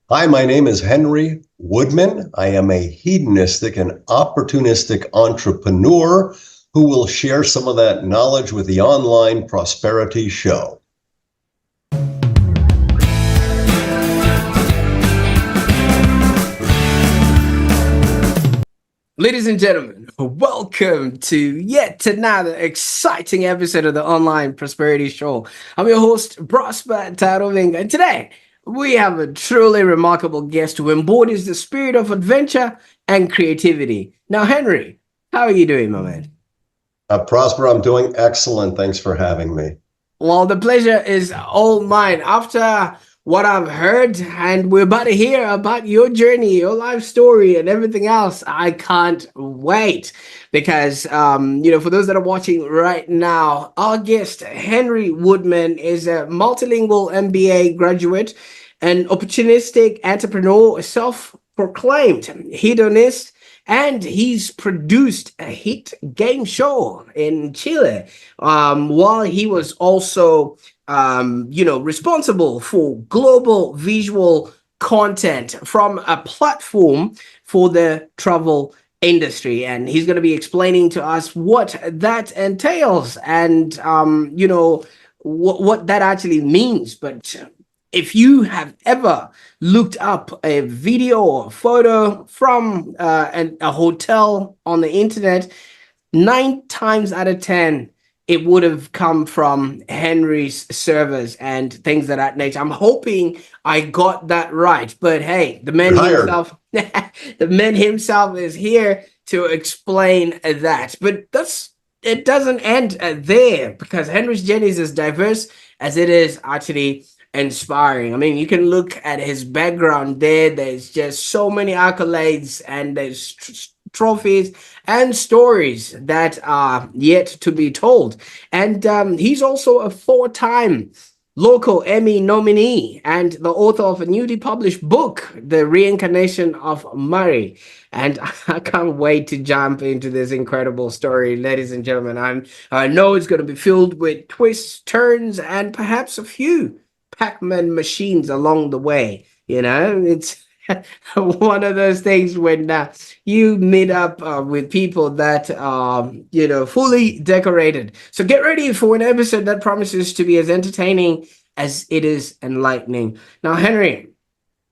Hi, my name is Henry Woodman. I am a hedonistic and opportunistic entrepreneur who will share some of that knowledge with the online prosperity show. Ladies and gentlemen, welcome to yet another exciting episode of the Online Prosperity Show. I'm your host, Prosper Taruvinga, and today we have a truly remarkable guest who embodies the spirit of adventure and creativity. Now, Henry, how are you doing, my man? Prosper, I'm doing excellent. Thanks for having me. Well, the pleasure is all mine. After what I've heard, and we're about to hear about your journey, your life story, and everything else, I can't wait. Because, for those that are watching right now, our guest, Henry Woodman, is a multilingual MBA graduate, an opportunistic entrepreneur, self proclaimed hedonist, and he's produced a hit game show in Chile, while he was also responsible for global visual content from a platform for the travel industry. And he's going to be explaining to us what that entails and what that actually means. But if you have ever looked up a video or photo from a hotel on the internet, 9 times out of 10, it would have come from Henry's servers and things of that nature. I'm hoping I got that right. But hey, the man himself, the man himself is here to explain that. But it doesn't end there, because Henry's journey is as diverse as it is actually inspiring. I mean, you can look at his background there. There's just so many accolades, and there's trophies and stories that are yet to be told. And he's also a four-time local Emmy nominee and the author of a newly published book, The Reincarnation of Marie. And I can't wait to jump into this incredible story, ladies and gentlemen. I know it's going to be filled with twists, turns, and perhaps a few Pac-Man machines along the way. It's one of those things when you meet up with people that are, fully decorated. So get ready for an episode that promises to be as entertaining as it is enlightening. Now, Henry,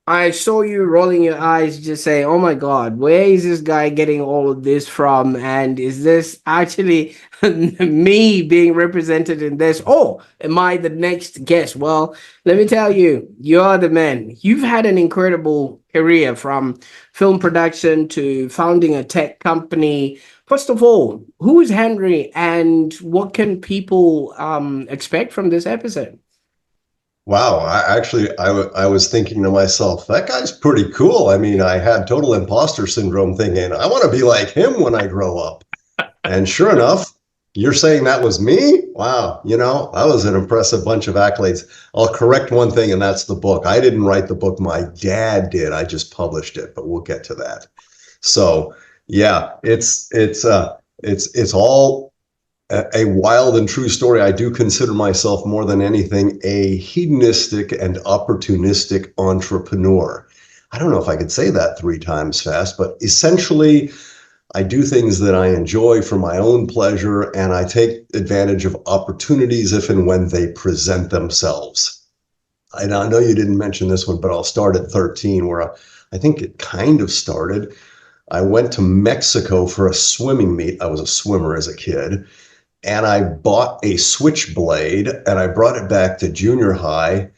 I saw you rolling your eyes, just say, "Oh my God, where is this guy getting all of this from? And is this actually me being represented in this? Or am I the next guest?" Well, let me tell you, you're the man. You've had an incredible career, from film production to founding a tech company. First of all, who is Henry, and what can people expect from this episode? Wow, I was thinking to myself, that guy's pretty cool. I mean, I had total imposter syndrome thinking, I want to be like him when I grow up. And sure enough, you're saying that was me? Wow, that was an impressive bunch of accolades. I'll correct one thing, and that's the book. I didn't write the book, my dad did. I just published it, but we'll get to that. So yeah, it's all a wild and true story. I do consider myself, more than anything, a hedonistic and opportunistic entrepreneur. I don't know if I could say that 3 times fast, but essentially, I do things that I enjoy for my own pleasure, and I take advantage of opportunities if and when they present themselves. I know you didn't mention this one, but I'll start at 13, where I think it kind of started. I went to Mexico for a swimming meet. I was a swimmer as a kid. And I bought a switchblade, and I brought it back to junior high,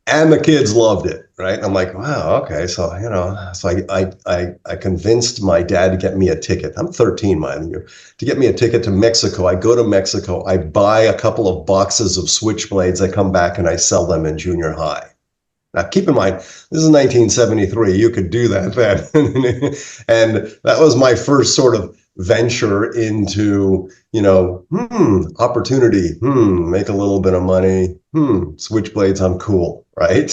and the kids loved it, right? I'm like, wow, okay. So, I convinced my dad to get me a ticket. I'm 13, mind you, to get me a ticket to Mexico. I go to Mexico, I buy a couple of boxes of switchblades. I come back and I sell them in junior high. Now, keep in mind, this is 1973. You could do that then. And that was my first sort of venture into, opportunity, make a little bit of money, switchblades, I'm cool, right?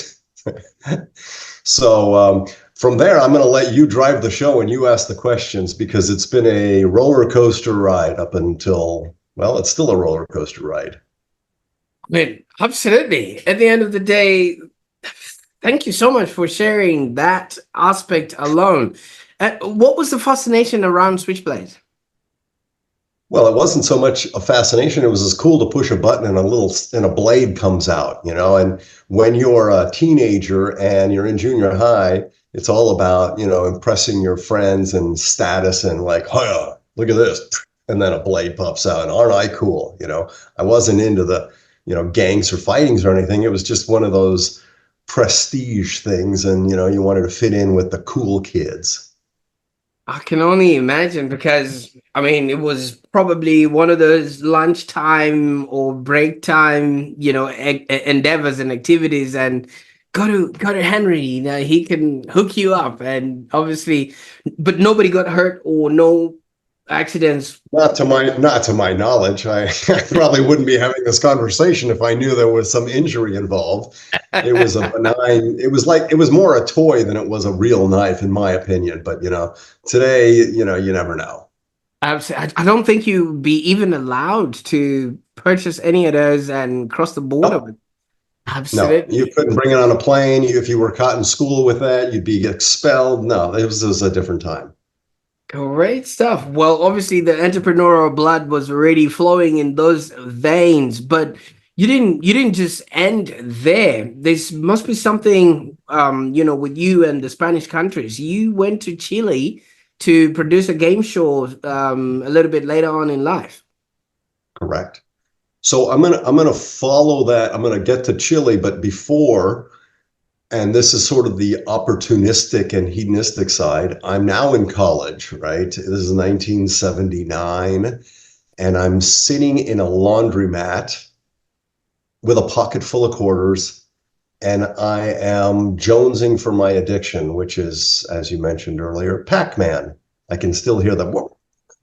So from there, I'm going to let you drive the show and you ask the questions, because it's been a roller coaster ride up until, well, it's still a roller coaster ride. I mean, absolutely. At the end of the day, Thank you so much for sharing that aspect alone. What was the fascination around Switchblade? Well, it wasn't so much a fascination. It was as cool to push a button and a blade comes out, you know. And when you're a teenager and you're in junior high, it's all about, you know, impressing your friends and status and like, oh, look at this. And then a blade pops out. And aren't I cool? You know, I wasn't into the, you know, gangs or fightings or anything. It was just one of those prestige things. And, you know, you wanted to fit in with the cool kids. I can only imagine because I mean it was probably one of those lunchtime or break time, endeavors and activities. And go to Henry, he can hook you up, and obviously, but nobody got hurt or no accidents. Not to my knowledge. I probably wouldn't be having this conversation if I knew there was some injury involved. It was a benign, it was more a toy than it was a real knife, in my opinion. But you know, today, you know, you never know. I don't think you'd be even allowed to purchase any of those and cross the border No, with. no, you Absolutely. couldn't bring it on a plane. If you were caught in school with that, you'd be expelled. No, it was a different time. Great stuff. Well, obviously the entrepreneurial blood was already flowing in those veins, but you didn't just end there. This must be something with you and the Spanish countries. You went to Chile to produce a game show a little bit later on in life. Correct. So I'm gonna follow that. I'm gonna get to Chile, but before, and this is sort of the opportunistic and hedonistic side. I'm now in college, right? This is 1979, and I'm sitting in a laundromat with a pocket full of quarters, and I am jonesing for my addiction, which is, as you mentioned earlier, Pac-Man. I can still hear them.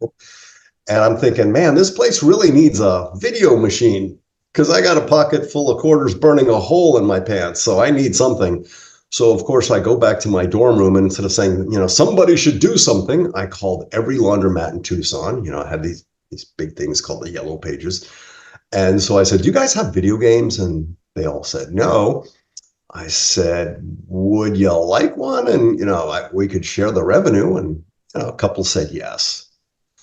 And I'm thinking, man, this place really needs a video machine because I got a pocket full of quarters burning a hole in my pants. So I need something. So, of course, I go back to my dorm room, and instead of saying, you know, somebody should do something, I called every laundromat in Tucson. You know, I had these big things called the yellow pages. And so I said, do you guys have video games? And they all said no. I said, would you like one? And, you know, we could share the revenue. And you know, a couple said yes.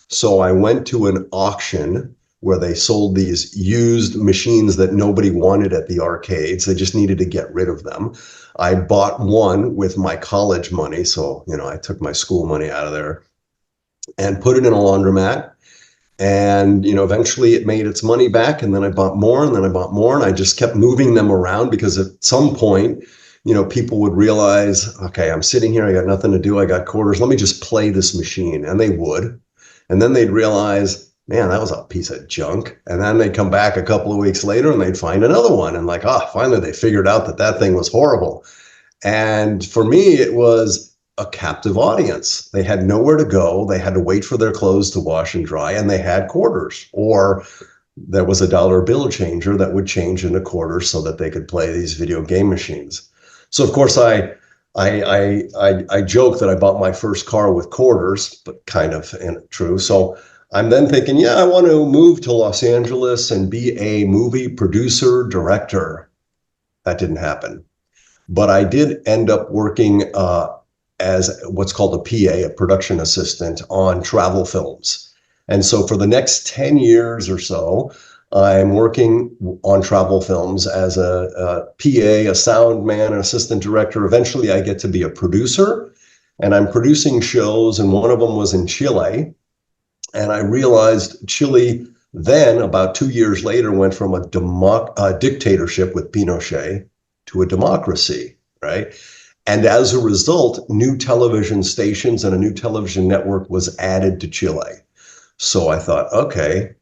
So I went to an auction where they sold these used machines that nobody wanted at the arcades. They just needed to get rid of them. I bought one with my college money. So, you know, I took my school money out of there and put it in a laundromat. And, you know, eventually it made its money back. And then I bought more, and then I bought more. And I just kept moving them around because at some point, you know, people would realize, okay, I'm sitting here, I got nothing to do, I got quarters, let me just play this machine. And they would. And then they'd realize, man, that was a piece of junk. And then they'd come back a couple of weeks later and they'd find another one. And like, finally they figured out that that thing was horrible. And for me, it was a captive audience. They had nowhere to go. They had to wait for their clothes to wash and dry, and they had quarters. Or there was a dollar bill changer that would change into quarters so that they could play these video game machines. So of course I joke that I bought my first car with quarters, but kind of true. So I'm then thinking, yeah, I want to move to Los Angeles and be a movie producer, director. That didn't happen. But I did end up working as what's called a PA, a production assistant on travel films. And so for the next 10 years or so, I'm working on travel films as a PA, a sound man, an assistant director. Eventually, I get to be a producer, and I'm producing shows, and one of them was in Chile. And I realized Chile then, about 2 years later, went from a dictatorship with Pinochet to a democracy, right? And as a result, new television stations and a new television network was added to Chile. So I thought, okay,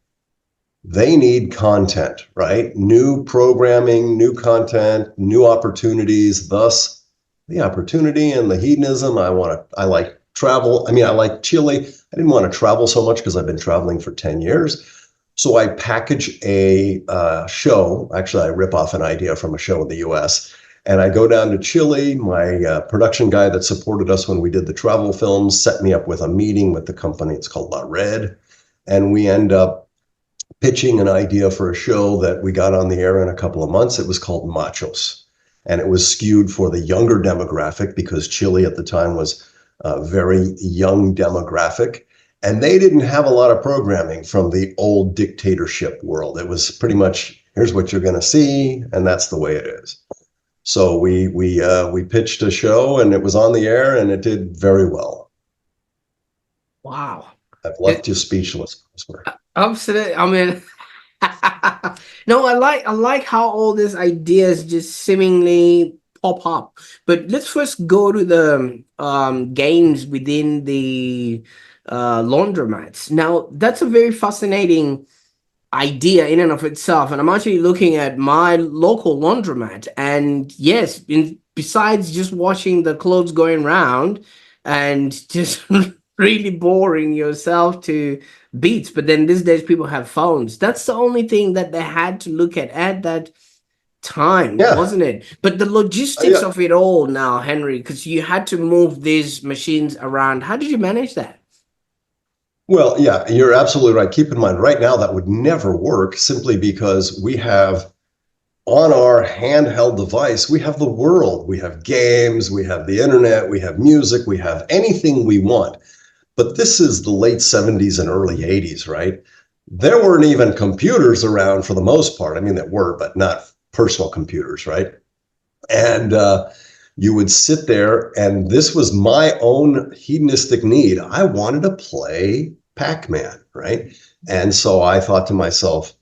they need content, right? New programming, new content, new opportunities, thus the opportunity and the hedonism. I like travel. I mean, I like Chile. I didn't want to travel so much because I've been traveling for 10 years. So I package a show. Actually, I rip off an idea from a show in the US. And I go down to Chile. My production guy that supported us when we did the travel films set me up with a meeting with the company. It's called M.E.D.I.A. And we end up pitching an idea for a show that we got on the air in a couple of months. It was called Machos. and it was skewed for the younger demographic because Chile at the time was a very young demographic. And they didn't have a lot of programming from the old dictatorship world. It was pretty much, here's what you're going to see, and that's the way it is. So we pitched a show, and it was on the air, and it did very well. Wow. I've left you speechless. Absolutely. I mean, no, I like how all these ideas just seemingly pop up. But let's first go to the games within the laundromats. Now, that's a very fascinating idea in and of itself. And I'm actually looking at my local laundromat. And yes, besides just watching the clothes going round and just really boring yourself to bits, but then these days people have phones. That's the only thing that they had to look at that time, Yeah. wasn't it? But the logistics Yeah. of it all now, Henry, because you had to move these machines around. How did you manage that? Well, yeah, you're absolutely right. Keep in mind, right now that would never work simply because we have on our handheld device, we have the world. We have games, we have the internet, we have music, we have anything we want. But this is the late 70s and early 80s, right? There weren't even computers around for the most part. I mean, there were, but not personal computers, right? And you would sit there, and this was my own hedonistic need. I wanted to play Pac-Man, right? And so I thought to myself,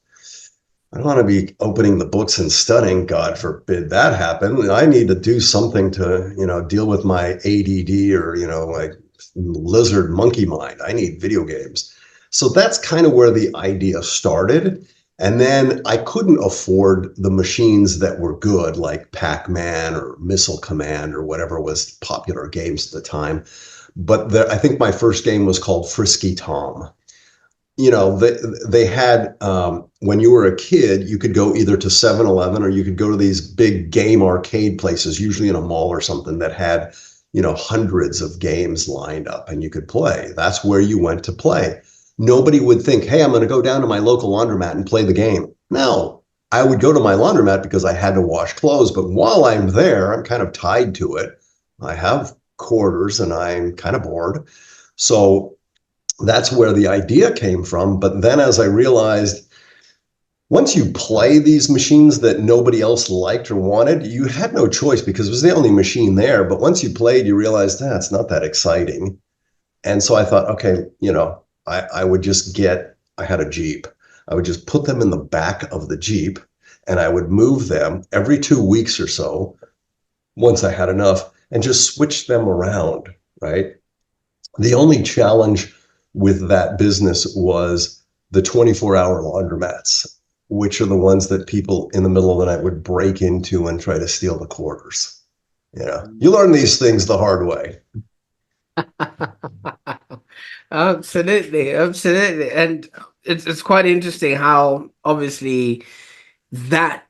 I don't want to be opening the books and studying. God forbid that happen. I need to do something to, deal with my ADD or, my lizard monkey mind. I need video games. So that's kind of where the idea started. And then I couldn't afford the machines that were good, like Pac-Man or Missile Command or whatever was popular games at the time. But I think my first game was called Frisky Tom. They had, when you were a kid, you could go either to 7-Eleven or you could go to these big game arcade places, usually in a mall or something, that had, hundreds of games lined up and you could play. That's where you went to play. Nobody would think, hey, I'm going to go down to my local laundromat and play the game. No, I would go to my laundromat because I had to wash clothes. But while I'm there, I'm kind of tied to it. I have quarters and I'm kind of bored. So that's where the idea came from. But then as I realized, once you play these machines that nobody else liked or wanted, you had no choice because it was the only machine there. But once you played, you realized, it's not that exciting. And so I thought, okay, I would just I had a Jeep. I would just put them in the back of the Jeep and I would move them every 2 weeks or so once I had enough and just switch them around, right? The only challenge with that business was the 24-hour laundromats, which are the ones that people in the middle of the night would break into and try to steal the quarters. You learn these things the hard way. Absolutely, absolutely. And it's quite interesting how obviously that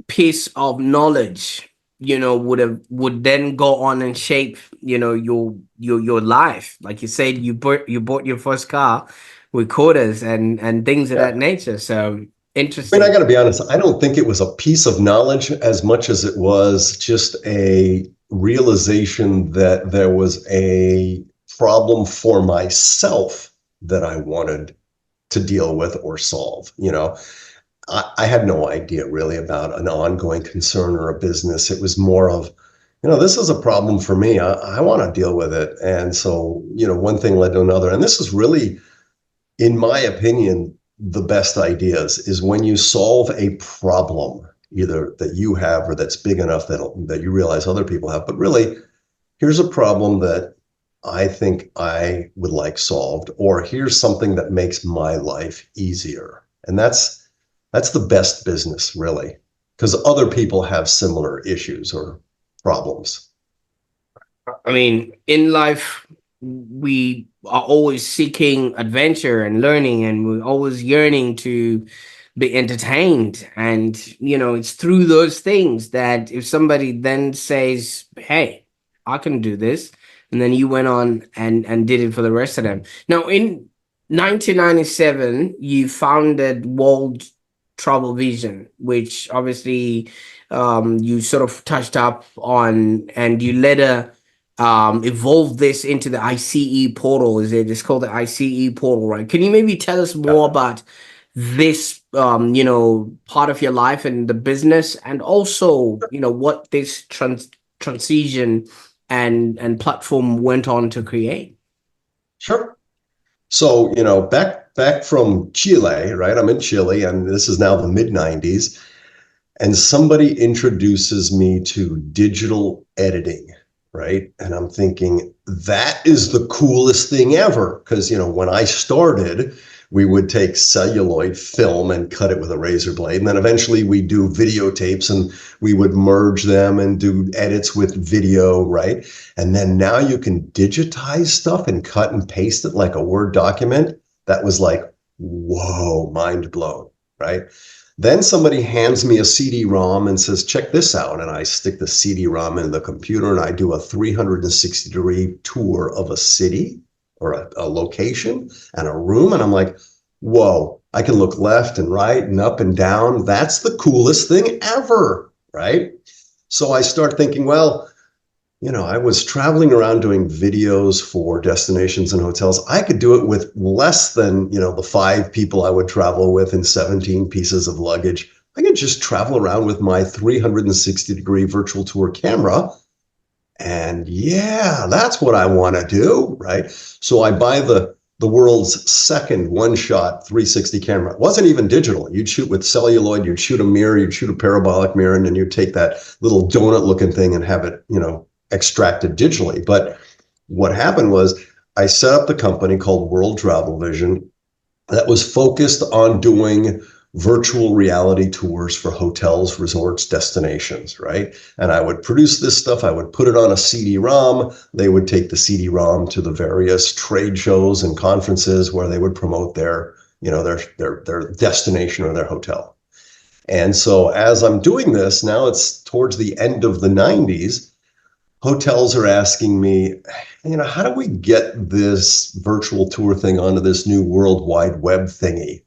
piece of knowledge, would then go on and shape, your life. Like you said, you bought your first car with quarters and things of Yeah. that nature. So I mean, I interesting. got to be honest, I don't think it was a piece of knowledge as much as it was just a realization that there was a problem for myself that I wanted to deal with or solve. I had no idea really about an ongoing concern or a business. It was more of, this is a problem for me. I want to deal with it. And so, one thing led to another. And this is really, in my opinion, the best ideas is when you solve a problem, either that you have or that's big enough that you realize other people have. But really, here's a problem that I think I would like solved, or here's something that makes my life easier. And that's the best business, really, because other people have similar issues or problems. I mean, in life, we are always seeking adventure and learning, and we're always yearning to be entertained. And, it's through those things that if somebody then says, hey, I can do this, and then you went on and did it for the rest of them. Now, in 1997, you founded World Travel Vision, which obviously you sort of touched up on, and you later evolved this into the ICE portal. Is it? It's called the ICE portal, right? Can you maybe tell us more about this, part of your life and the business, and also, what this transition and platform went on to create? Sure. So, back from Chile, right? I'm in Chile, and this is now the mid 90s. And somebody introduces me to digital editing, right? And I'm thinking, that is the coolest thing ever. Because, when I started, we would take celluloid film and cut it with a razor blade. And then eventually we do videotapes and we would merge them and do edits with video, right? And then now you can digitize stuff and cut and paste it like a Word document. That was like, whoa, mind blown, right? Then somebody hands me a CD-ROM and says, check this out. And I stick the CD-ROM in the computer and I do a 360-degree tour of a city or a location and a room. And I'm like, whoa, I can look left and right and up and down. That's the coolest thing ever, right? So I start thinking, well, I was traveling around doing videos for destinations and hotels. I could do it with less than, the 5 people I would travel with and 17 pieces of luggage. I could just travel around with my 360-degree virtual tour camera. And yeah, that's what I want to do, right? So I buy the world's second one-shot 360 camera. It wasn't even digital. You'd shoot with celluloid, you'd shoot a mirror, you'd shoot a parabolic mirror, and then you'd take that little donut-looking thing and have it, extracted digitally. But what happened was I set up the company called World Travel Vision that was focused on doing virtual reality tours for hotels, resorts, destinations, right? And I would produce this stuff. I would put it on a CD-ROM. They would take the CD-ROM to the various trade shows and conferences where they would promote their destination or their hotel. And so as I'm doing this, now it's towards the end of the 90s, hotels are asking me, how do we get this virtual tour thing onto this new World Wide Web thingy?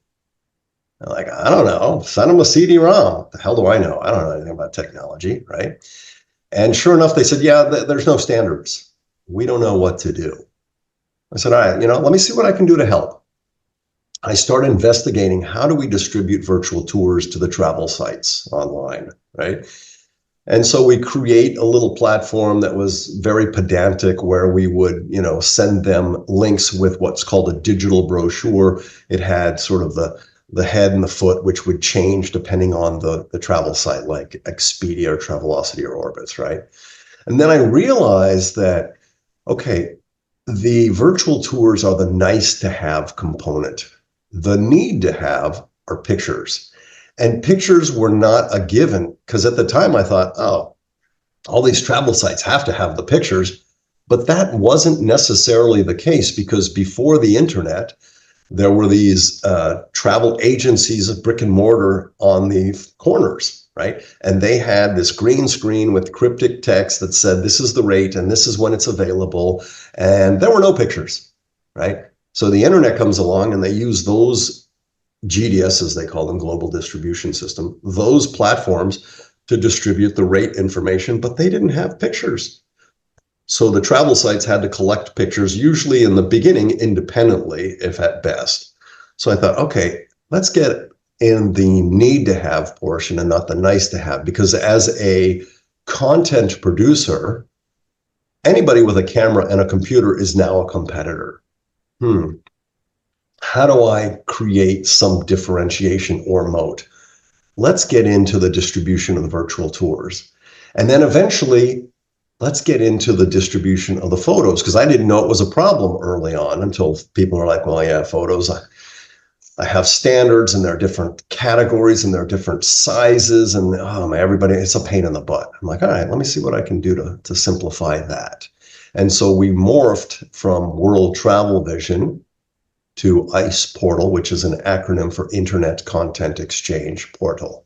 I'm like, I don't know, send them a CD-ROM. What the hell do I know? I don't know anything about technology, right? And sure enough, they said, yeah, there's no standards. We don't know what to do. I said, all right, let me see what I can do to help. I started investigating, how do we distribute virtual tours to the travel sites online, right? And so we create a little platform that was very pedantic, where we would, send them links with what's called a digital brochure. It had sort of the head and the foot, which would change depending on the travel site, like Expedia or Travelocity or Orbitz, right? And then I realized that, okay, the virtual tours are the nice to have component. The need to have are pictures. And pictures were not a given, because at the time I thought, oh, all these travel sites have to have the pictures. But that wasn't necessarily the case, because before the internet, there were these travel agencies of brick and mortar on the corners, right? And they had this green screen with cryptic text that said, this is the rate and this is when it's available. And there were no pictures, right? So the internet comes along and they use those GDS, as they call them, global distribution system, those platforms to distribute the rate information, but they didn't have pictures. So the travel sites had to collect pictures, usually in the beginning independently, if at best. So I thought, okay, let's get in the need to have portion and not the nice to have, because as a content producer, anybody with a camera and a computer is now a competitor. How do I create some differentiation or moat? Let's get into the distribution of the virtual tours. And then eventually, let's get into the distribution of the photos, because I didn't know it was a problem early on until people are like, well, yeah, photos, I have standards and there are different categories and there are different sizes, and oh man, everybody, it's a pain in the butt. I'm like, all right, let me see what I can do to simplify that. And so we morphed from World Travel Vision to ICE Portal, which is an acronym for Internet Content Exchange Portal.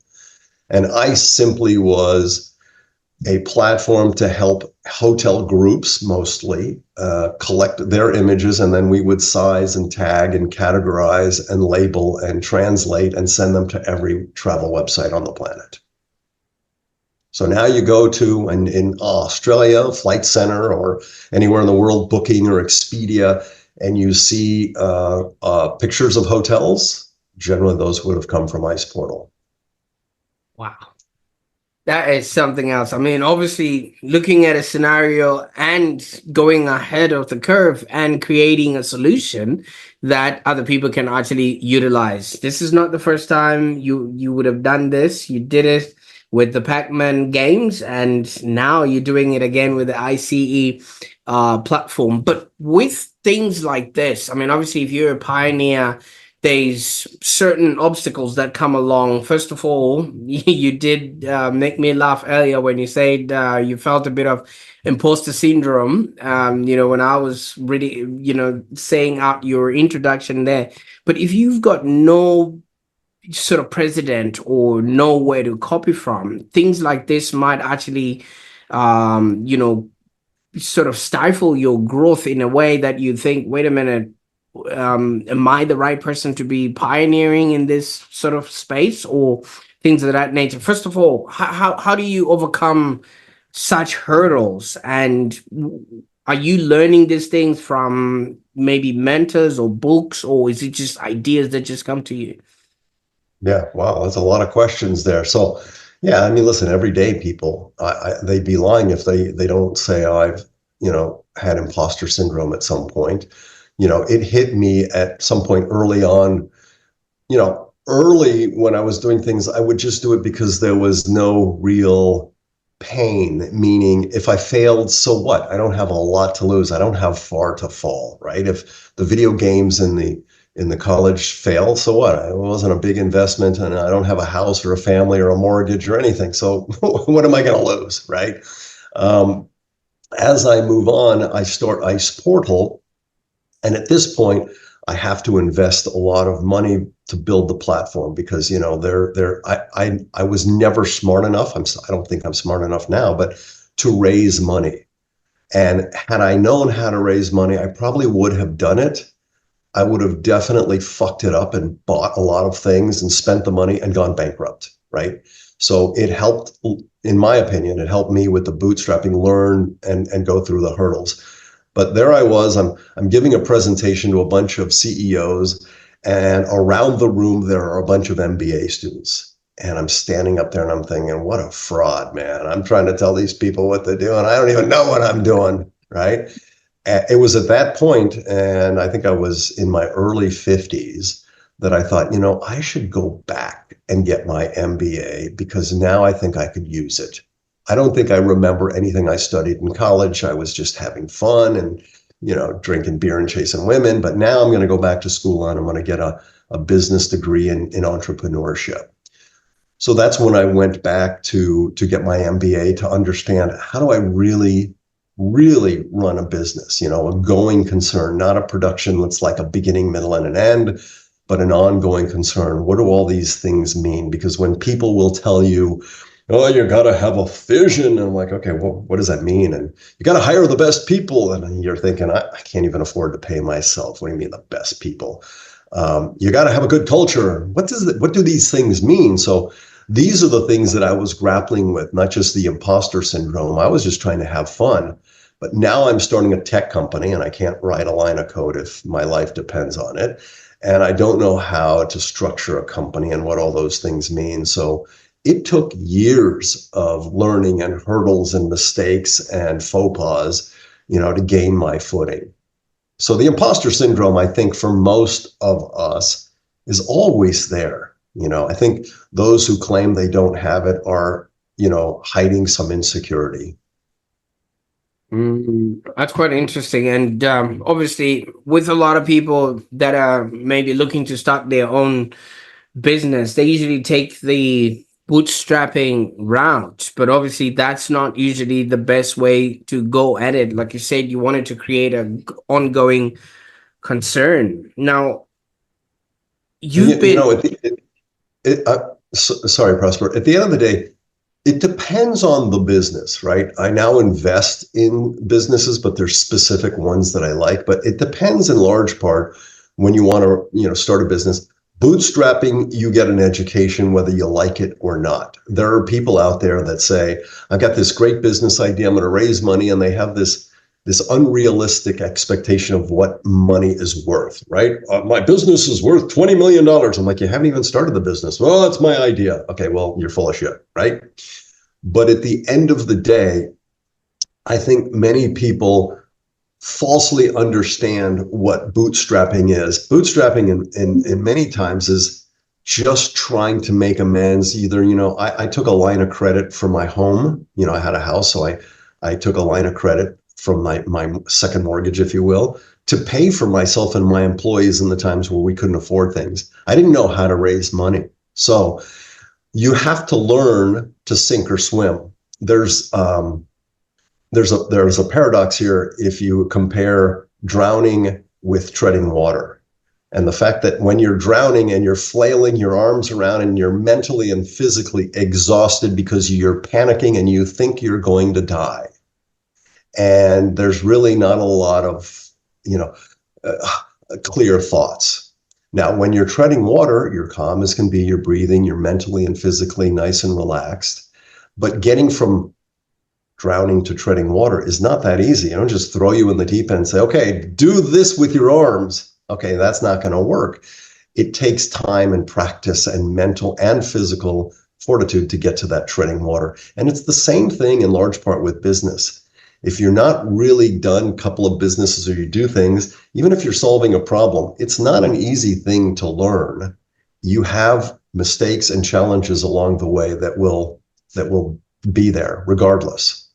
And ICE simply was a platform to help hotel groups mostly collect their images, and then we would size and tag and categorize and label and translate and send them to every travel website on the planet. So now you go to, and in Australia, Flight Center, or anywhere in the world, Booking or Expedia, and you see pictures of hotels. Generally, those would have come from Ice Portal. Wow. That is something else. I mean, obviously, looking at a scenario and going ahead of the curve and creating a solution that other people can actually utilize. This is not the first time you would have done this. You did it with the Pac-Man games, and now you're doing it again with the ICE platform. But with things like this, I mean, obviously, if you're a pioneer, there's certain obstacles that come along. First of all, you did make me laugh earlier when you said you felt a bit of imposter syndrome, when I was really, saying out your introduction there. But if you've got no sort of president or nowhere to copy from, things like this might actually, sort of stifle your growth in a way that you think, wait a minute, am I the right person to be pioneering in this sort of space, or things of that nature? First of all, how do you overcome such hurdles? And are you learning these things from maybe mentors or books, or is it just ideas that just come to you? Yeah, wow, that's a lot of questions there. So, yeah, I mean, listen, everyday people, they'd be lying if they don't say, oh, I've, had imposter syndrome at some point. It hit me at some point early on. Early when I was doing things, I would just do it because there was no real pain, meaning if I failed, so what? I don't have a lot to lose. I don't have far to fall, right? If the video games in the college fail, so what? It wasn't a big investment, and I don't have a house or a family or a mortgage or anything. So what am I going to lose, right? As I move on, I start Ice Portal, and at this point, I have to invest a lot of money to build the platform because I was never smart enough. I don't think I'm smart enough now, but to raise money. And had I known how to raise money, I probably would have done it. I would have definitely fucked it up and bought a lot of things and spent the money and gone bankrupt, right? So it helped, in my opinion, it helped me with the bootstrapping, learn and go through the hurdles. But there I was, I'm giving a presentation to a bunch of CEOs, and around the room there are a bunch of MBA students. And I'm standing up there and I'm thinking, what a fraud, man. I'm trying to tell these people what to do and I don't even know what I'm doing, right? It was at that point, and I think I was in my early 50s, that I thought, I should go back and get my MBA because now I think I could use it. I don't think I remember anything I studied in college. I was just having fun and, drinking beer and chasing women. But now I'm going to go back to school and I'm going to get a business degree in entrepreneurship. So that's when I went back to get my MBA to understand how do I really run a business, a going concern, not a production that's like a beginning, middle, and an end, but an ongoing concern. What do all these things mean? Because when people will tell you, oh, you got to have a vision, and I'm like, okay, well, what does that mean? And you got to hire the best people. And you're thinking, I can't even afford to pay myself. What do you mean the best people? You got to have a good culture. What do these things mean? So these are the things that I was grappling with, not just the imposter syndrome. I was just trying to have fun. But now I'm starting a tech company and I can't write a line of code if my life depends on it. And I don't know how to structure a company and what all those things mean. So it took years of learning and hurdles and mistakes and faux pas, to gain my footing. So the imposter syndrome, I think for most of us is always there. I think those who claim they don't have it are, hiding some insecurity. That's quite interesting. And obviously, with a lot of people that are maybe looking to start their own business, they usually take the bootstrapping route. But obviously, that's not usually the best way to go at it. Like you said, you wanted to create an ongoing concern. Now, you've been. Sorry, Prosper. At the end of the day, it depends on the business, right? I now invest in businesses, but there's specific ones that I like. But it depends in large part when you want to, start a business. Bootstrapping, you get an education whether you like it or not. There are people out there that say, I've got this great business idea, I'm going to raise money, and they have this unrealistic expectation of what money is worth, right? My business is worth $20 million. I'm like, you haven't even started the business. Well, that's my idea. Okay, well, you're full of shit, right? But at the end of the day, I think many people falsely understand what bootstrapping is. Bootstrapping in many times is just trying to make amends. Either, I took a line of credit for my home. I had a house, so I took a line of credit from my second mortgage, if you will, to pay for myself and my employees in the times where we couldn't afford things. I didn't know how to raise money. So you have to learn to sink or swim. There's a paradox here if you compare drowning with treading water. And the fact that when you're drowning and you're flailing your arms around and you're mentally and physically exhausted because you're panicking and you think you're going to die. And there's really not a lot of, clear thoughts. Now, when you're treading water, you're calm as can be, you're breathing, you're mentally and physically nice and relaxed. But getting from drowning to treading water is not that easy. I don't just throw you in the deep end and say, okay, do this with your arms. Okay, that's not going to work. It takes time and practice and mental and physical fortitude to get to that treading water. And it's the same thing in large part with business. If you're not really done a couple of businesses or you do things, even if you're solving a problem, it's not an easy thing to learn. You have mistakes and challenges along the way that will be there regardless.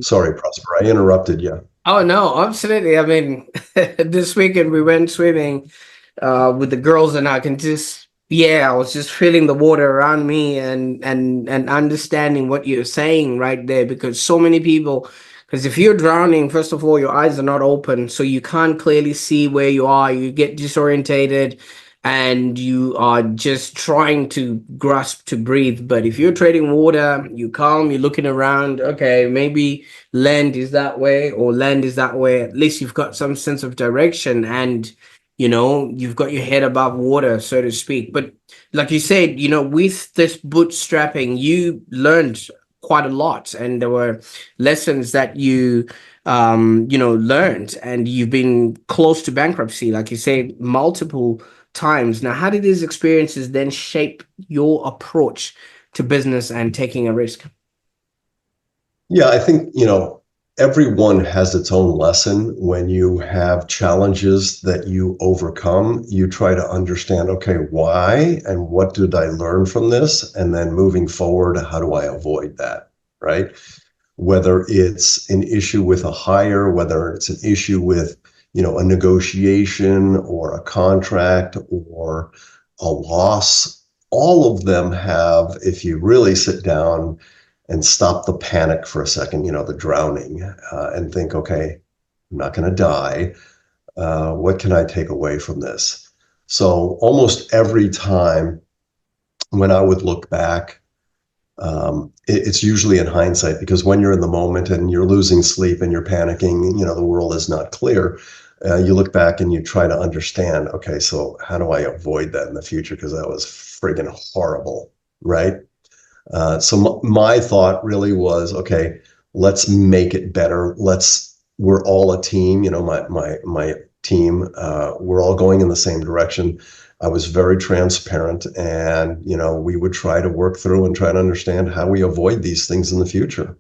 Sorry, Prosper, I interrupted you. Oh, no, absolutely. I mean, this weekend we went swimming with the girls, and I was just feeling the water around me and understanding what you're saying right there, because so many people, because if you're drowning, first of all, your eyes are not open, so you can't clearly see where you are. You get disorientated and you are just trying to grasp to breathe. But if you're treading water, you calm, you're looking around, okay, maybe land is that way or land is that way. At least you've got some sense of direction, and you've got your head above water, so to speak. But like you said, with this bootstrapping, you learned quite a lot, and there were lessons that you learned, and you've been close to bankruptcy, like you said, multiple times. Now, how did these experiences then shape your approach to business and taking a risk? Yeah, I think, everyone has its own lesson. When you have challenges that you overcome, you try to understand, okay, why and what did I learn from this? And then moving forward, how do I avoid that, right? Whether it's an issue with a hire, whether it's an issue with, a negotiation or a contract or a loss, all of them have, if you really sit down and stop the panic for a second, the drowning, and think, okay, I'm not going to die. What can I take away from this? So almost every time when I would look back, it's usually in hindsight, because when you're in the moment and you're losing sleep and you're panicking, the world is not clear. You look back and you try to understand, okay, so how do I avoid that in the future? Because that was friggin' horrible, right? So my thought really was, okay, let's make it better. We're all a team, my team, we're all going in the same direction. I was very transparent, and, we would try to work through and try to understand how we avoid these things in the future.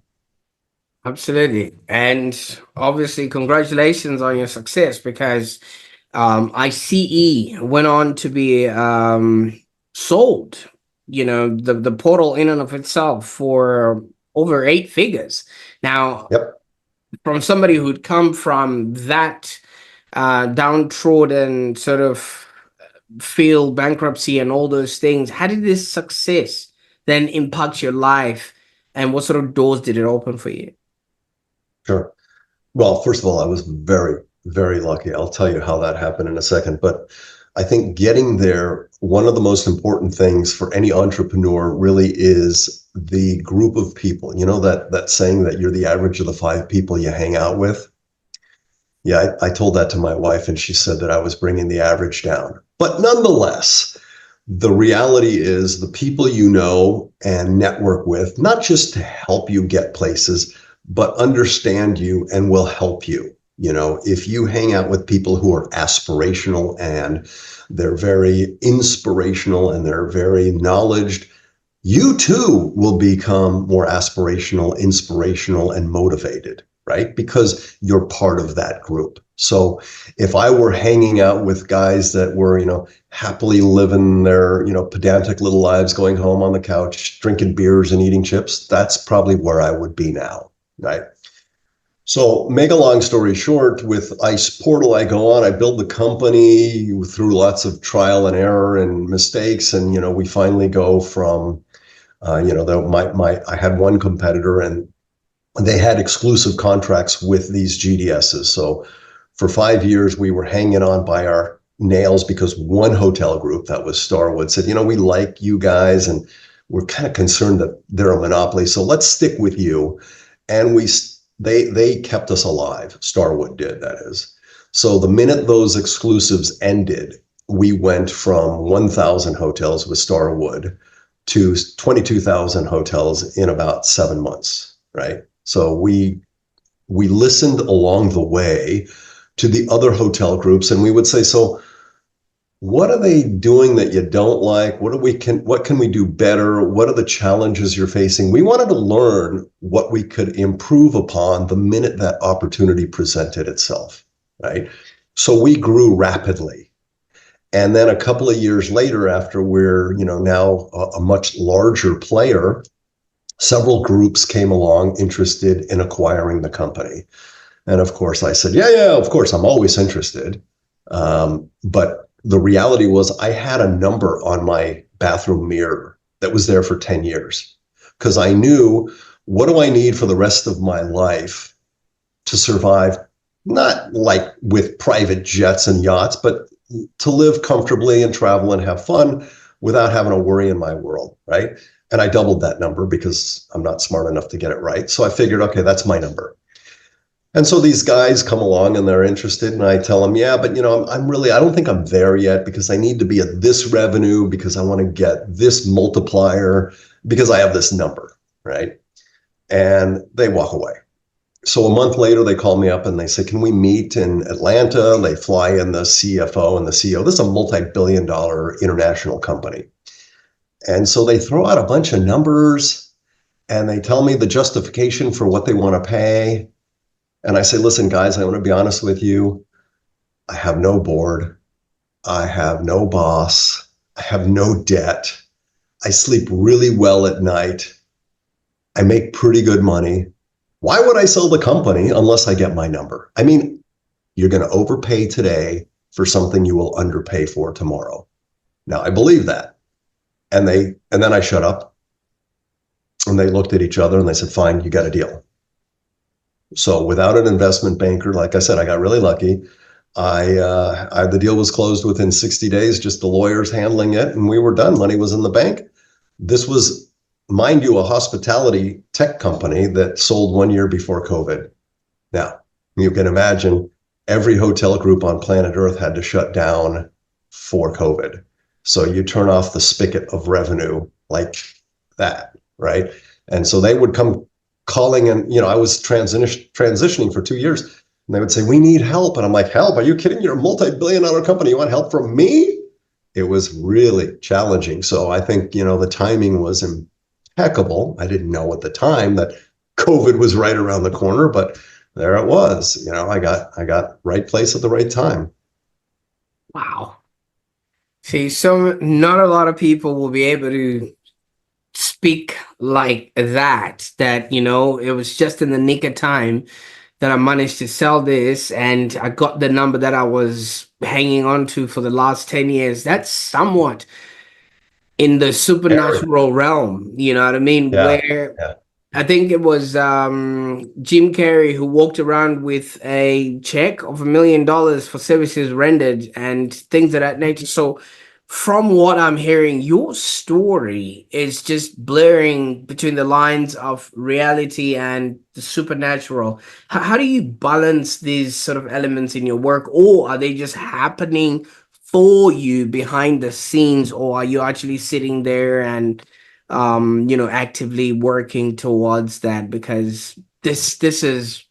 Absolutely. And obviously, congratulations on your success, because ICE went on to be sold, the portal in and of itself, for over 8 figures. Now, Yep. from somebody who'd come from that downtrodden sort of field, bankruptcy and all those things, how did this success then impact your life, and what sort of doors did it open for you? Sure. Well, first of all, I was very, very lucky. I'll tell you how that happened in a second. But I think getting there, one of the most important things for any entrepreneur really is the group of people. You know, that saying that you're the average of the 5 people you hang out with? Yeah, I told that to my wife, and she said that I was bringing the average down. But nonetheless, the reality is the people you know and network with, not just to help you get places, but understand you and will help you. You know, if you hang out with people who are aspirational and they're very inspirational and they're very knowledge, you too will become more aspirational, inspirational, and motivated, right? Because you're part of that group. So if I were hanging out with guys that were, happily living their, pedantic little lives, going home on the couch, drinking beers and eating chips, that's probably where I would be now, right? So make a long story short, with Ice Portal, I go on, I build the company through lots of trial and error and mistakes. And, we finally go from, I had one competitor and they had exclusive contracts with these GDSs. So for 5 years, we were hanging on by our nails because one hotel group, that was Starwood, said, we like you guys and we're kind of concerned that they're a monopoly. So let's stick with you. And they kept us alive. Starwood did, that is. So the minute those exclusives ended, we went from 1,000 hotels with Starwood to 22,000 hotels in about 7 months, right? So we listened along the way to the other hotel groups, and we would say, so what are they doing that you don't like? What can we do better? What are the challenges you're facing? We wanted to learn what we could improve upon the minute that opportunity presented itself, right? So we grew rapidly. And then a couple of years later, after we're, now a much larger player, several groups came along interested in acquiring the company. And of course, I said, yeah, of course, I'm always interested. But the reality was I had a number on my bathroom mirror that was there for 10 years because I knew, what do I need for the rest of my life to survive? Not like with private jets and yachts, but to live comfortably and travel and have fun without having a worry in my world, right? And I doubled that number because I'm not smart enough to get it right. So I figured, okay, that's my number. And so these guys come along and they're interested, and I tell them, yeah, but I don't think I'm there yet because I need to be at this revenue because I want to get this multiplier because I have this number, right? And they walk away. So a month later, they call me up and they say, can we meet in Atlanta? They fly in the CFO and the CEO. This is a multi-billion-dollar international company. And so they throw out a bunch of numbers and they tell me the justification for what they want to pay. And I say, listen, guys, I want to be honest with you. I have no board. I have no boss. I have no debt. I sleep really well at night. I make pretty good money. Why would I sell the company unless I get my number? I mean, you're going to overpay today for something you will underpay for tomorrow. Now, I believe that. And then I shut up and they looked at each other and they said, fine, you got a deal. So without an investment banker, like I said, I got really lucky. The deal was closed within 60 days, just the lawyers handling it, and we were done. Money was in the bank. This was, mind you, a hospitality tech company that sold 1 year before COVID. Now, you can imagine every hotel group on planet Earth had to shut down for COVID. So you turn off the spigot of revenue like that, right? And so they would come calling, and I was transitioning for 2 years, and they would say, we need help. And I'm like, help? Are you kidding? You're a multi-billion-dollar company. You want help from me? It was really challenging. So I think, the timing was impeccable. I didn't know at the time that COVID was right around the corner, but there it was. I got right place at the right time. Wow. See, so not a lot of people will be able to speak like that, it was just in the nick of time that I managed to sell this and I got the number that I was hanging on to for the last 10 years. That's somewhat in the Aaron. supernatural realm, you know what I mean? Yeah. Where Yeah. I think it was Jim Carrey who walked around with a check of $1 million for services rendered and things of that nature. So from what I'm hearing, your story is just blurring between the lines of reality and the supernatural. How do you balance these sort of elements in your work, or are they just happening for you behind the scenes, or are you actually sitting there and actively working towards that? Because this is,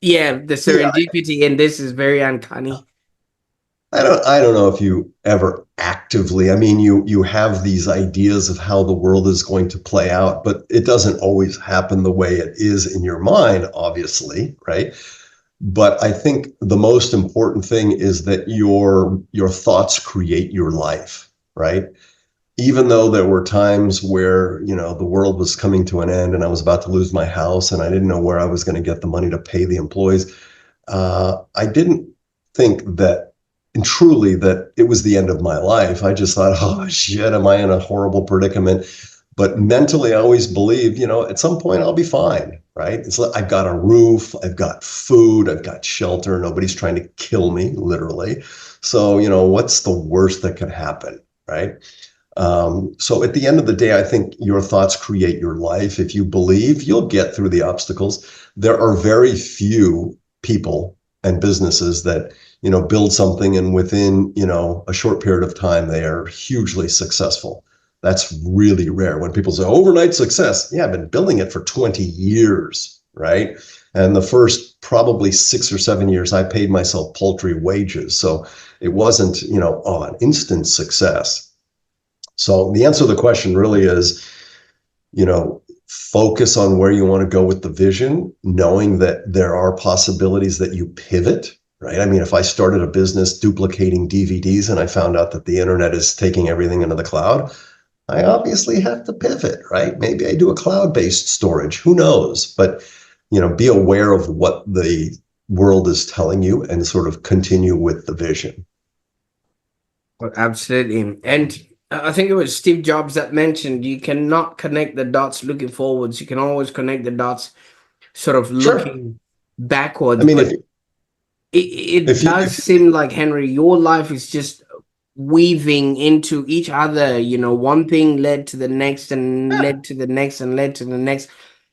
yeah, the Yeah, serendipity in this is very uncanny. I don't know if you ever actively, I mean, you have these ideas of how the world is going to play out, but it doesn't always happen the way it is in your mind, obviously, right? But I think the most important thing is that your thoughts create your life, right? Even though there were times where, the world was coming to an end and I was about to lose my house and I didn't know where I was going to get the money to pay the employees, I didn't think that, and truly, that it was the end of my life. I just thought, oh shit, am I in a horrible predicament? But mentally, I always believed, at some point I'll be fine, right? It's like I've got a roof, I've got food, I've got shelter. Nobody's trying to kill me, literally. So, what's the worst that could happen, right? So at the end of the day, I think your thoughts create your life. If you believe, you'll get through the obstacles. There are very few people and businesses that, build something and within, a short period of time, they are hugely successful. That's really rare. When people say overnight success, yeah, I've been building it for 20 years, right? And the first probably 6 or 7 years, I paid myself paltry wages. So it wasn't, an instant success. So the answer to the question really is, focus on where you want to go with the vision, knowing that there are possibilities that you pivot, right? I mean, if I started a business duplicating DVDs and I found out that the internet is taking everything into the cloud, I obviously have to pivot, right? Maybe I do a cloud-based storage, who knows? But, be aware of what the world is telling you and sort of continue with the vision. Well, absolutely. And I think it was Steve Jobs that mentioned you cannot connect the dots looking forwards. You can always connect the dots sort of Sure. looking I backwards. mean, But it if you, does if seem like, Henry, your life is just weaving into each other. One thing led to the next and led to the next and led to the next.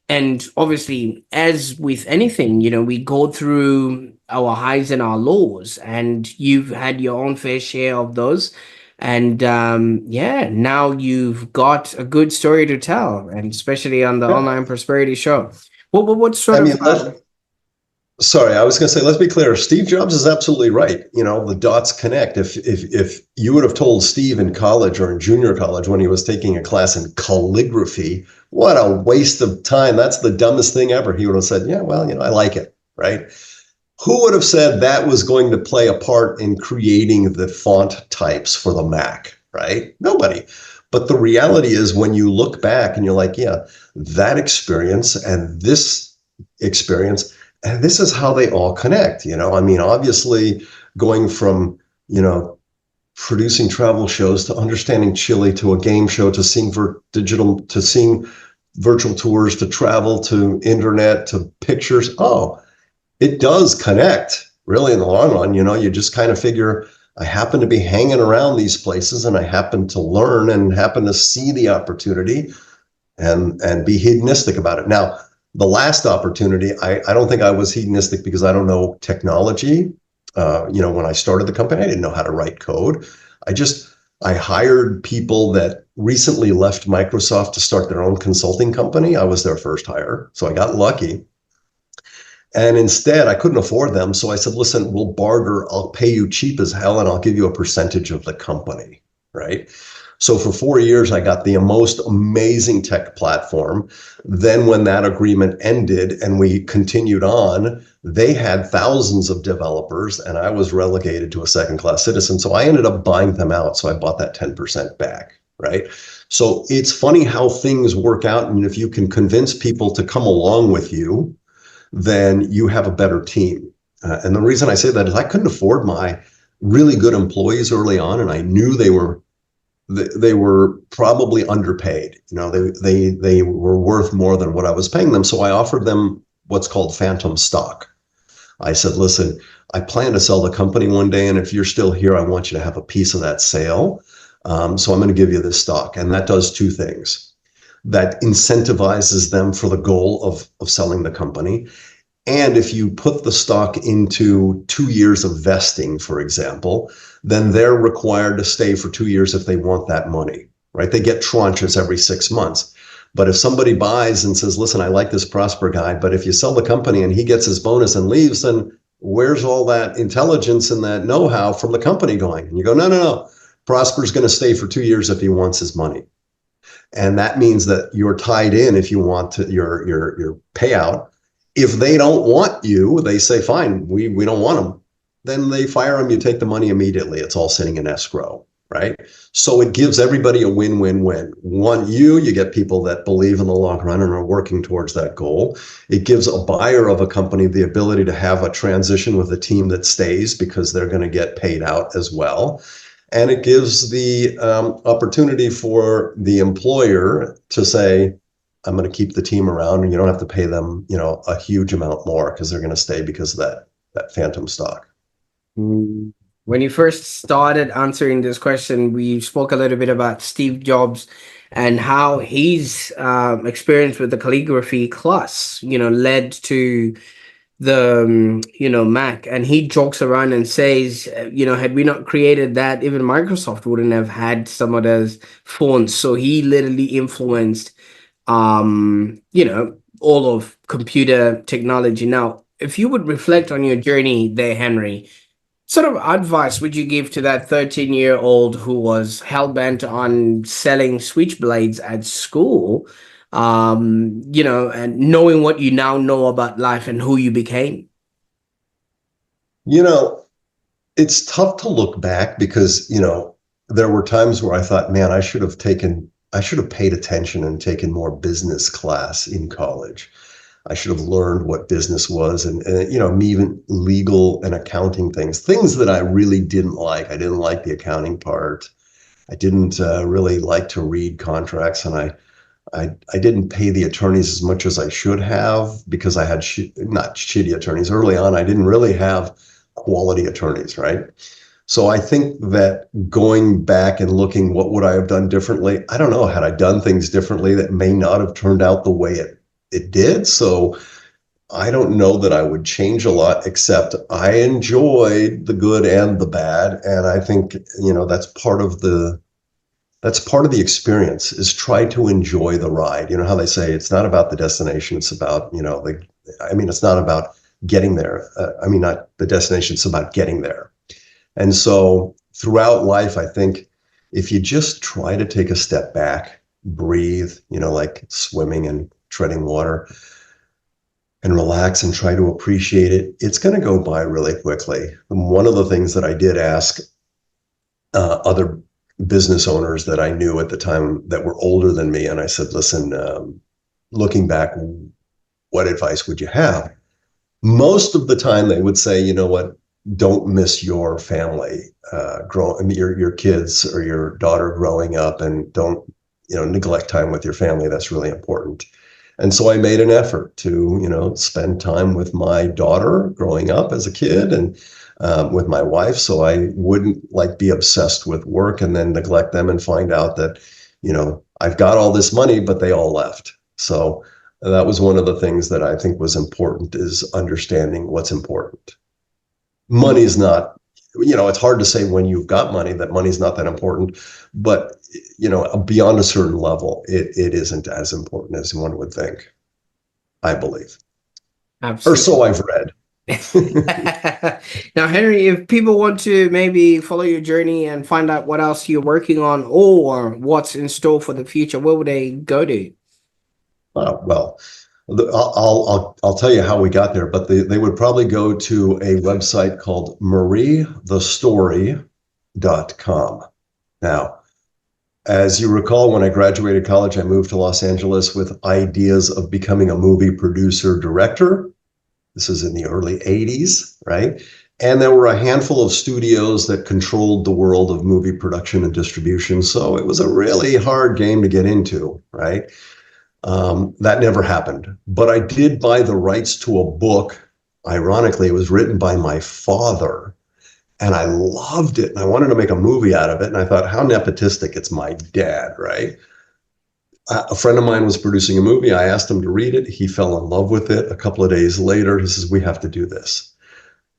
And obviously, as with anything, we go through our highs and our lows, and you've had your own fair share of those. And yeah, now you've got a good story to tell, and especially on the yeah, online prosperity show. What sort I of mean, sorry, I was going to say, let's be clear. Steve Jobs is absolutely right. The dots connect. If you would have told Steve in college or in junior college when he was taking a class in calligraphy, what a waste of time. That's the dumbest thing ever. He would have said, yeah, well, I like it, right? Who would have said that was going to play a part in creating the font types for the Mac, right? Nobody. But the reality is when you look back and you're like, yeah, that experience and this experience, and this is how they all connect. I mean, obviously going from, producing travel shows to understanding Chile to a game show to seeing digital to seeing virtual tours to travel to internet to pictures. Oh, it does connect really in the long run. You just kind of figure, I happen to be hanging around these places and I happen to learn and happen to see the opportunity and be hedonistic about it. Now, the last opportunity, I don't think I was hedonistic because I don't know technology. When I started the company, I didn't know how to write code. I hired people that recently left Microsoft to start their own consulting company. I was their first hire, so I got lucky. And instead, I couldn't afford them. So I said, listen, we'll barter. I'll pay you cheap as hell and I'll give you a percentage of the company, right? So for 4 years, I got the most amazing tech platform. Then when that agreement ended and we continued on, they had thousands of developers and I was relegated to a second-class citizen. So I ended up buying them out. So I bought that 10% back, right? So it's funny how things work out. And if you can convince people to come along with you, then you have a better team. And the reason I say that is I couldn't afford my really good employees early on, and I knew they were probably underpaid. They were worth more than what I was paying them. So I offered them what's called phantom stock. I said, listen, I plan to sell the company one day, and if you're still here, I want you to have a piece of that sale. So I'm going to give you this stock, and that does two things. That incentivizes them for the goal of selling the company. And if you put the stock into 2 years of vesting, for example, then they're required to stay for 2 years if they want that money, right? They get tranches every 6 months. But if somebody buys and says, listen, I like this Prosper guy, but if you sell the company and he gets his bonus and leaves, then where's all that intelligence and that know-how from the company going? And you go, no, no, no. Prosper's going to stay for 2 years if he wants his money. And that means that you're tied in if you want to, your payout. If they don't want you, they say, fine, we don't want them. Then they fire them, you take the money immediately. It's all sitting in escrow, right? So it gives everybody a win-win-win. One, you get people that believe in the long run and are working towards that goal. It gives a buyer of a company the ability to have a transition with a team that stays because they're going to get paid out as well. And it gives the opportunity for the employer to say, I'm going to keep the team around, and you don't have to pay them, a huge amount more because they're going to stay because of that phantom stock. Mm. When you first started answering this question, we spoke a little bit about Steve Jobs and how his experience with the calligraphy class, led to the Mac. And he jokes around and says, had we not created that, even Microsoft wouldn't have had some of those fonts. So he literally influenced all of computer technology. Now, if you would reflect on your journey there, Henry, sort of advice would you give to that 13-year-old who was hell-bent on selling switchblades at school, and knowing what you now know about life and who you became? You know, it's tough to look back because, there were times where I thought, man, I should have paid attention and taken more business class in college. I should have learned what business was and even legal and accounting things that I really didn't like. I didn't like the accounting part. I didn't really like to read contracts, and I didn't pay the attorneys as much as I should have because I had not shitty attorneys. Early on, I didn't really have quality attorneys, right? So I think that going back and looking, what would I have done differently? I don't know. Had I done things differently, that may not have turned out the way it did. So I don't know that I would change a lot, except I enjoyed the good and the bad. And I think, that's part of the experience, is try to enjoy the ride. You know how they say it's not about the destination, it's about, it's not about getting there. Not the destination, it's about getting there. And so throughout life, I think if you just try to take a step back, breathe, like swimming and treading water, and relax and try to appreciate it, it's going to go by really quickly. And one of the things that I did ask other business owners that I knew at the time that were older than me, and I said, listen, looking back, what advice would you have? Most of the time they would say, you know what, don't miss your family, your kids or your daughter growing up, and don't, neglect time with your family. That's really important. And so I made an effort to, spend time with my daughter growing up as a kid, and with my wife, so I wouldn't be obsessed with work and then neglect them and find out that, I've got all this money, but they all left. So that was one of the things that I think was important, is understanding what's important. Money's not, it's hard to say when you've got money that money's not that important, but, beyond a certain level, it isn't as important as one would think, I believe. Absolutely. Or so I've read. Now, Henry, if people want to maybe follow your journey and find out what else you're working on or what's in store for the future, where would they go to? Well, I'll tell you how we got there, but they would probably go to a website called mariethestory.com. Now, as you recall, when I graduated college, I moved to Los Angeles with ideas of becoming a movie producer director. This is in the early 80s, right? And there were a handful of studios that controlled the world of movie production and distribution. So it was a really hard game to get into, right? That never happened. But I did buy the rights to a book. Ironically, it was written by my father, and I loved it. And I wanted to make a movie out of it. And I thought, how nepotistic, it's my dad, right? A friend of mine was producing a movie. I asked him to read it. He fell in love with it. A couple of days later, he says, we have to do this.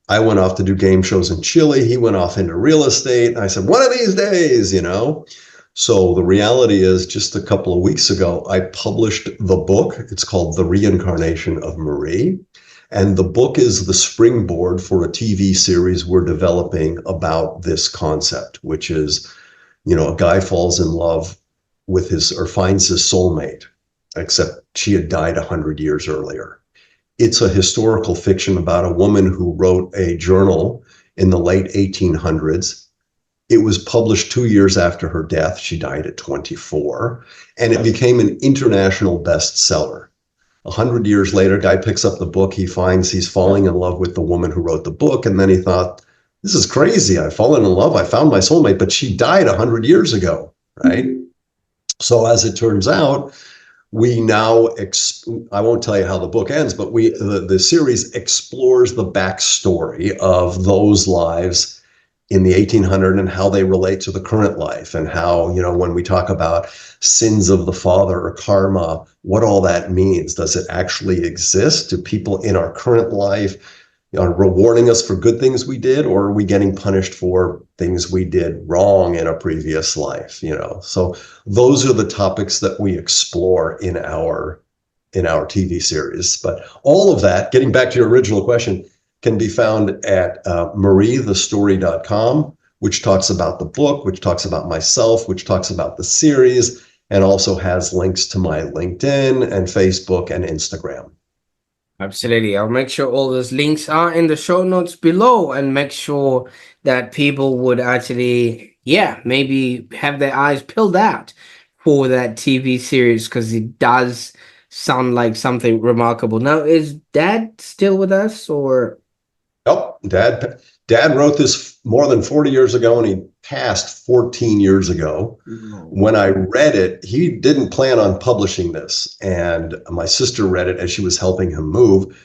I went off to do game shows in Chile. He went off into real estate. And I said, one of these days, you know. So the reality is, just a couple of weeks ago, I published the book. It's called The Reincarnation of Marie. And the book is the springboard for a TV series we're developing about this concept, which is, you know, a guy falls in love with his, or finds his soulmate, except she had died 100 years earlier. It's a historical fiction about a woman who wrote a journal in the late 1800s. It was published 2 years after her death. She died at 24, and it became an international bestseller. 100 years later, guy picks up the book. He finds he's falling in love with the woman who wrote the book. And then he thought, this is crazy. I've fallen in love. I found my soulmate, but she died 100 years ago, right? So as it turns out, we now, I won't tell you how the book ends, but the series explores the backstory of those lives in the 1800s and how they relate to the current life, and how, you know, when we talk about sins of the father or karma, what all that means. Does it actually exist? Do people in our current life are rewarding us for good things we did, or are we getting punished for things we did wrong in a previous life? You know, so those are the topics that we explore in our TV series. But all of that, getting back to your original question, can be found at mariethestory.com, which talks about the book, which talks about myself, which talks about the series, and also has links to my LinkedIn and Facebook and Instagram. Absolutely. I'll make sure all those links are in the show notes below, and make sure that people would actually, yeah, maybe have their eyes peeled out for that TV series, because it does sound like something remarkable. Now, is Dad still with us, or? Oh, Dad wrote this more than 40 years ago, and he passed 14 years ago. When I read it, he didn't plan on publishing this. And my sister read it as she was helping him move.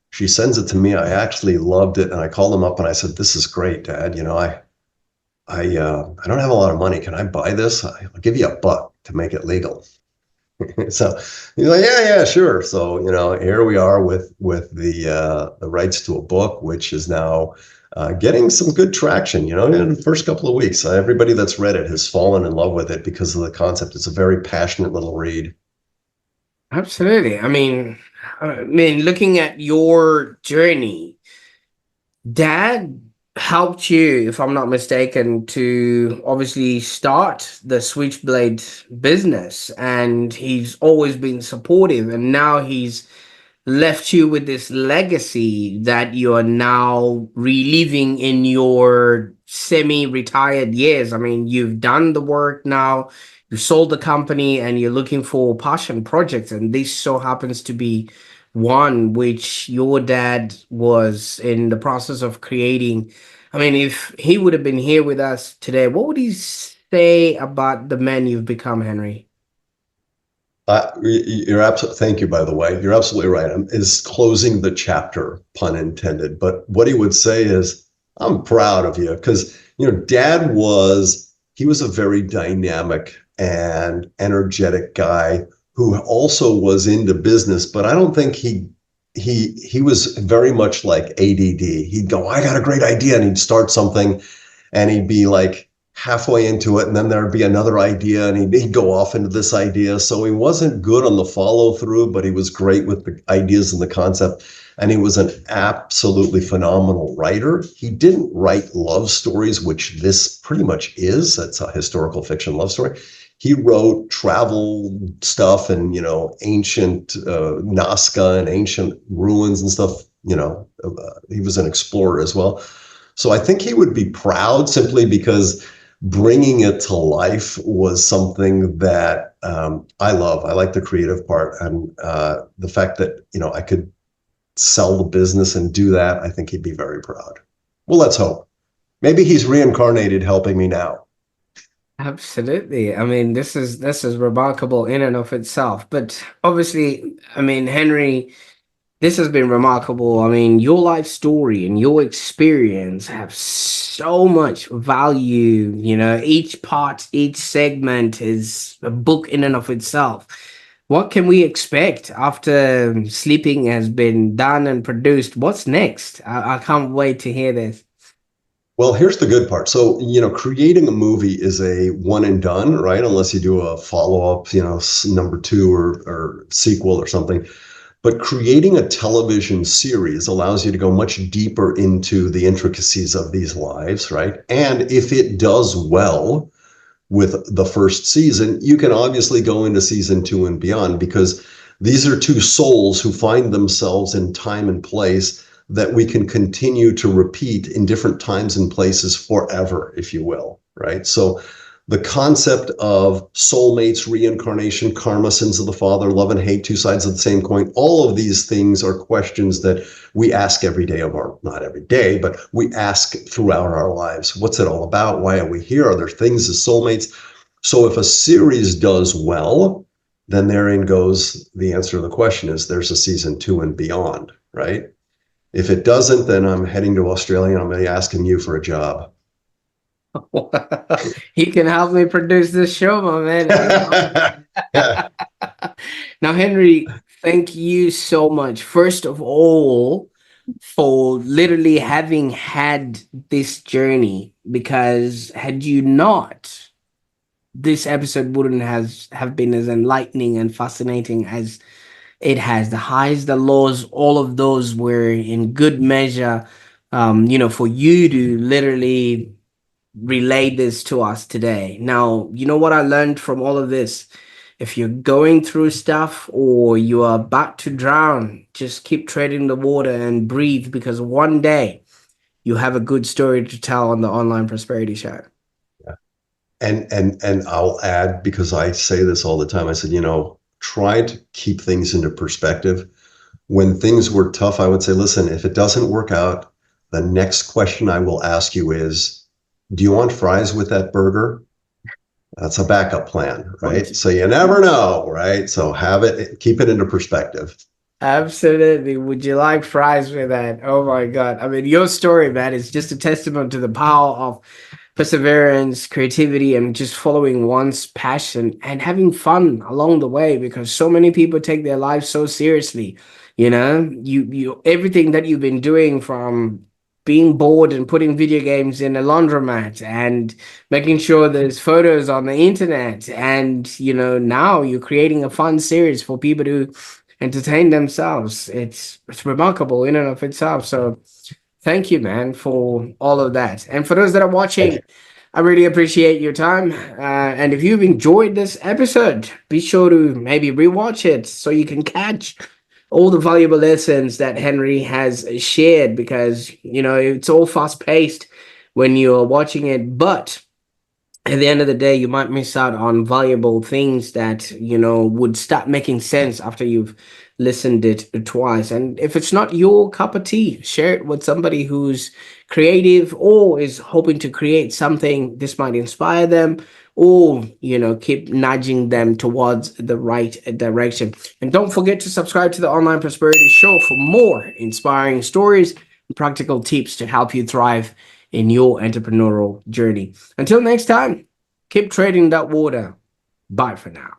She sends it to me. I actually loved it. And I called him up and I said, this is great, Dad. You know, I don't have a lot of money. Can I buy this? I'll give you $1 to make it legal. So he's like, yeah, sure. So, you know, here we are with the rights to a book, which is now getting some good traction. You know, in the first couple of weeks, everybody that's read it has fallen in love with it because of the concept. It's a very passionate little read. Absolutely. Looking at your journey, Dad helped you, if I'm not mistaken, to obviously start the Switchblade business, and he's always been supportive, and now he's left you with this legacy that you are now reliving in your semi-retired years. I mean, you've done the work now, you sold the company, and you're looking for passion projects, and this so happens to be one which your dad was in the process of creating. I mean, if he would have been here with us today, what would he say about the man you've become, Henry? You're absolutely, thank you, by the way. You're absolutely right. Is closing the chapter, pun intended. But what he would say is, I'm proud of you, because, you know, he was a very dynamic and energetic guy who also was into business, but I don't think he was very much like ADD. He'd go, I got a great idea, and he'd start something, and he'd be like halfway into it, and then there'd be another idea, and he'd go off into this idea. So he wasn't good on the follow through, but he was great with the ideas and the concept. And he was an absolutely phenomenal writer. He didn't write love stories, which this pretty much is. It's a historical fiction love story. He wrote travel stuff and, you know, ancient Nazca and ancient ruins and stuff. You know, he was an explorer as well. So I think he would be proud, simply because bringing it to life was something that I love. I like the creative part, and the fact that, you know, I could sell the business and do that, I think he'd be very proud. Well, let's hope. Maybe he's reincarnated helping me now. Absolutely. I mean, this is remarkable in and of itself. But obviously, I mean, Henry, This has been remarkable. I mean, your life story and your experience have so much value. Each part, each segment is a book in and of itself. What can we expect after Sleeping has been done and produced? What's next? I can't wait to hear this. Well, here's the good part. So, creating a movie is a one and done, right? Unless you do a follow up, number two or sequel or something. But creating a television series allows you to go much deeper into the intricacies of these lives, right? And if it does well with the first season, you can obviously go into season two and beyond, because these are two souls who find themselves in time and place that we can continue to repeat in different times and places forever, if you will, right? So the concept of soulmates, reincarnation, karma, sins of the father, love and hate, two sides of the same coin, all of these things are questions that we ask every day of our, not every day, but we ask throughout our lives. What's it all about? Why are we here? Are there things as soulmates? So if a series does well, then therein goes the answer to the question is there's a season two and beyond, right? If it doesn't, then I'm heading to Australia and I'm going to be asking you for a job. He can help me produce this show, my man. Now, Henry, thank you so much. First of all, for literally having had this journey, because had you not, this episode wouldn't have been as enlightening and fascinating as it has. The highs, the lows, all of those were in good measure. For you to literally relay this to us today. Now, you know what I learned from all of this? If you're going through stuff or you are about to drown, just keep treading the water and breathe, because one day you have a good story to tell on the Online Prosperity Show. And I'll add, because I say this all the time, I said, try to keep things into perspective. When things were tough, I would say, listen, if it doesn't work out, the next question I will ask you is, do you want fries with that burger? That's a backup plan, right? So you never know, right? So keep it into perspective. Absolutely. Would you like fries with that? Oh my God. I mean, your story, man, is just a testament to the power of perseverance, creativity, and just following one's passion and having fun along the way, because so many people take their lives so seriously. You everything that you've been doing, from being bored and putting video games in a laundromat and making sure there's photos on the internet, and now you're creating a fun series for people to entertain themselves. It's remarkable in and of itself. So thank you, man, for all of that. And for those that are watching, I really appreciate your time. And if you've enjoyed this episode, be sure to maybe rewatch it so you can catch all the valuable lessons that Henry has shared, because, it's all fast paced when you're watching it. But at the end of the day, you might miss out on valuable things that, would start making sense after you've listened it twice. And if it's not your cup of tea, share it with somebody who's creative or is hoping to create something. This might inspire them, or, keep nudging them towards the right direction. And don't forget to subscribe to the Online Prosperity Show for more inspiring stories and practical tips to help you thrive in your entrepreneurial journey. Until next time, keep trading that water. Bye for now.